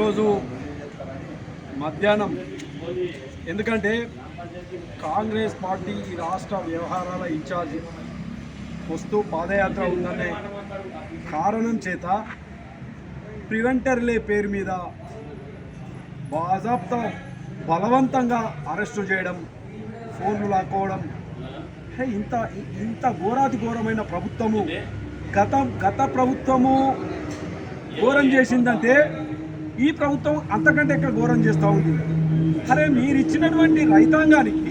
రోజు మధ్యాహ్నం ఎందుకంటే కాంగ్రెస్ పార్టీ రాష్ట్ర వ్యవహారాల ఇన్ఛార్జి వస్తూ పాదయాత్ర ఉందనే కారణం చేత ప్రివెంటర్లే పేరు మీద బాజాబ్తా బలవంతంగా అరెస్టు చేయడం, ఫోన్లు లాక్కోవడం, ఇంత ఇంత ఘోరాతి ఘోరమైన ప్రభుత్వము గత ప్రభుత్వము ఘోరం చేసిందంటే ఈ ప్రభుత్వం అంతకంటే ఎక్కువ ఘోరం చేస్తూ ఉంది. అరే మీరు ఇచ్చినటువంటి రైతాంగానికి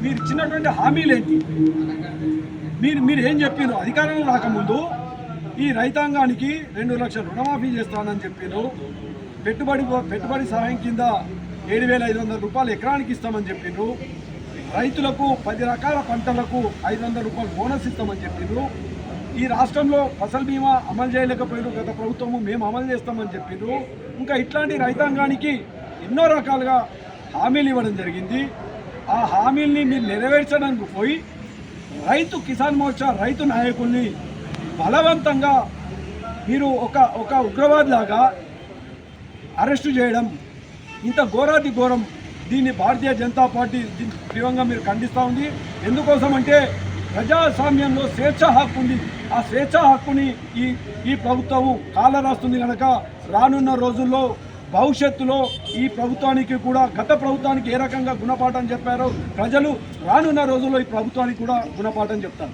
మీరు ఇచ్చినటువంటి హామీలేంటి? మీరు ఏం చెప్పారు? అధికారంలో రాకముందు ఈ రైతాంగానికి 2 లక్షల రుణమాఫీ చేస్తానని చెప్పారు. పెట్టుబడి సహాయం కింద 7,500 రూపాయలు ఎకరానికి ఇస్తామని చెప్పారు. రైతులకు 10 రకాల పంటలకు 500 రూపాయలు బోనస్ ఇస్తామని చెప్పారు. ఈ రాష్ట్రంలో ఫసల్ బీమా అమలు చేయలేకపోయారు గత ప్రభుత్వము, మేము అమలు చేస్తామని చెప్పారు. ఇంకా ఇట్లాంటి రైతాంగానికి ఎన్నో రకాలుగా హామీలు ఇవ్వడం జరిగింది. ఆ హామీల్ని మీరు నెరవేర్చడానికి పోయి రైతు కిసాన్ మోర్చా రైతు నాయకుల్ని బలవంతంగా మీరు ఒక ఉగ్రవాది లాగా అరెస్టు చేయడం ఇంత ఘోరాతి ఘోరం. దీన్ని భారతీయ జనతా పార్టీ తీవ్రంగా మీరు ఖండిస్తూ ఉంది. ఎందుకోసం అంటే ప్రజాస్వామ్యంలో స్వేచ్ఛ హక్కు ఉంది. ఆ స్వేచ్ఛ హక్కుని ఈ ప్రభుత్వము కాలరాస్తుంది కనుక రానున్న రోజుల్లో భవిష్యత్తులో ఈ ప్రభుత్వానికి కూడా గత ప్రభుత్వానికి ఏ రకంగా గుణపాఠం చెప్పారో ప్రజలు రానున్న రోజుల్లో ఈ ప్రభుత్వానికి కూడా గుణపాఠం చెప్తారు.